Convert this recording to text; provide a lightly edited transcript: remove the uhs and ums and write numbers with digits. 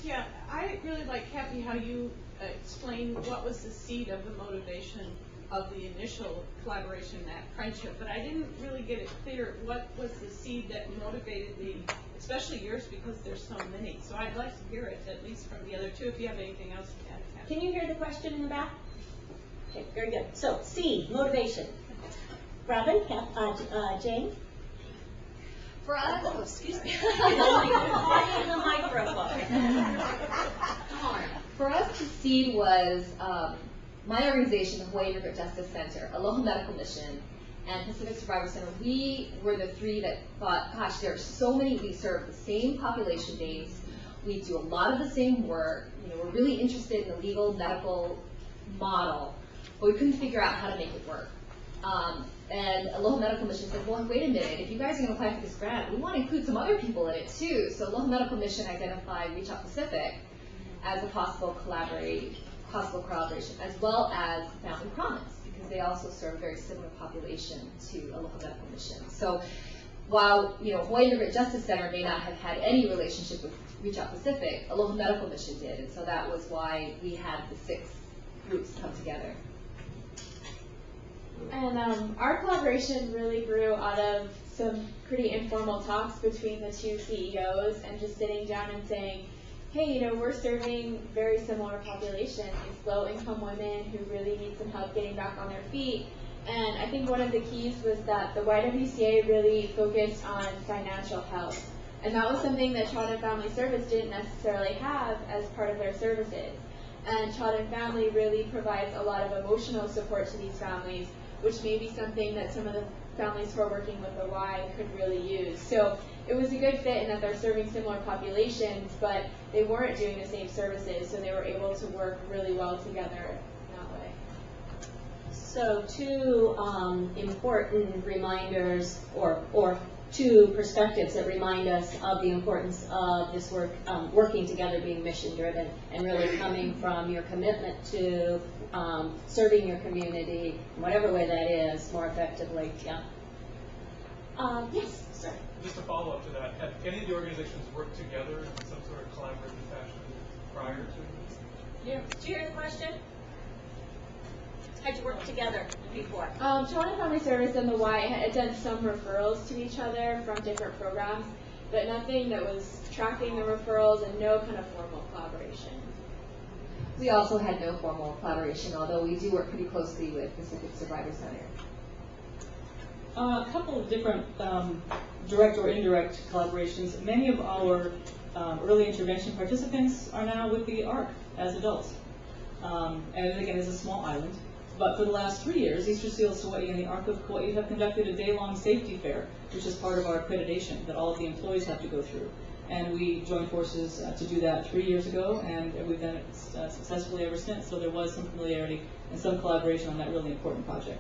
Yeah, I really like, Kathy, how you explained what was the seed of the motivation of the initial collaboration, that friendship, but I didn't really get it clear what was the seed that motivated especially yours, because there's so many. So I'd like to hear it, at least from the other two, if you have anything else to add, Kathy. Can you hear the question in the back? Okay, very good. So, seed, motivation. Robin, Jane? For us, oh, excuse me. The microphone. For us, the seed was my organization, the Hawaii Immigrant Justice Center, Aloha Medical Mission, and Pacific Survivor Center. We were the three that thought, gosh, there are so many, we serve the same population base, we do a lot of the same work, we're really interested in the legal medical model, but we couldn't figure out how to make it work. And Aloha Medical Mission said, well, wait a minute, if you guys are going to apply for this grant, we want to include some other people in it too. So Aloha Medical Mission identified Reach Out Pacific as a possible collaboration, as well as Family Promise, because they also serve a very similar population to Aloha Medical Mission. So while Hawaii Immigrant Justice Center may not have had any relationship with Reach Out Pacific, Aloha Medical Mission did, and so that was why we had the 6 groups come together. And our collaboration really grew out of some pretty informal talks between the 2 CEOs and just sitting down and saying, hey, we're serving very similar populations, these low-income women who really need some help getting back on their feet. And I think one of the keys was that the YWCA really focused on financial health. And that was something that Child and Family Service didn't necessarily have as part of their services. And Child and Family really provides a lot of emotional support to these families, which may be something that some of the families who are working with the Y could really use. So it was a good fit in that they're serving similar populations, but they weren't doing the same services, so they were able to work really well together in that way. So 2 important reminders, or 2 perspectives that remind us of the importance of this work, working together, being mission-driven, and really coming from your commitment to serving your community, whatever way that is, more effectively. Yeah. Yes, sir. Just to follow up to that, have any of the organizations worked together in some sort of collaborative fashion prior to? Yeah. Did you hear the question? How'd you work together before? Child and Family Service and the Y had done some referrals to each other from different programs, but nothing that was tracking the referrals and no kind of formal collaboration. We also had no formal collaboration, although we do work pretty closely with Pacific Survivor Center. A couple of different direct or indirect collaborations. Many of our early intervention participants are now with the ARC as adults. And again, it's a small island. But for the last 3 years, Easter Seals Hawaii and the ARC of Kauai have conducted a day-long safety fair, which is part of our accreditation that all of the employees have to go through. And we joined forces to do that 3 years ago, and we've done it successfully ever since. So there was some familiarity and some collaboration on that really important project.